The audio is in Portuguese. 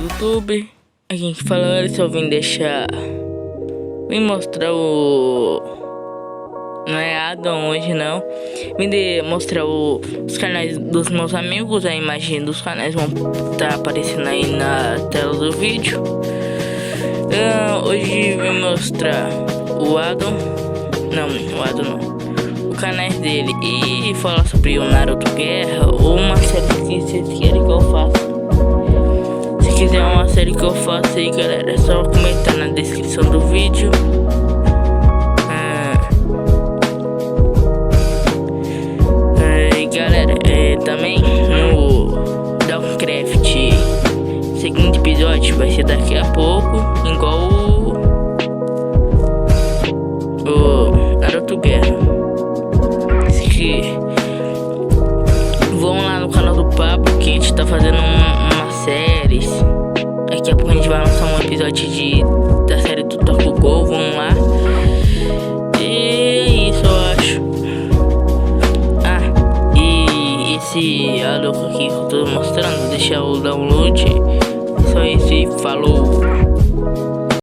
YouTube, a gente fala, só vim deixar, vim mostrar o, não é Adam hoje não, vim mostrar os canais dos meus amigos. A imagem dos canais vão estar aparecendo aí na tela do vídeo. Hoje vim mostrar o Adam, o canal dele, e falar sobre o Naruto Guerra ou uma série que vocês querem que eu faça. Se quiser uma série que eu faça aí, galera, é só comentar na descrição do vídeo. Galera, também no Downcraft, segundo episódio vai ser daqui a pouco, igual o Naruto Guerra. Vão lá no canal do Pablo, que a gente tá fazendo uma série. Daqui a pouco a gente vai lançar um episódio da série do Tokugou. Vamos lá. E é isso, eu acho. E esse louco aqui que eu tô mostrando, deixa o download. Só isso e falou.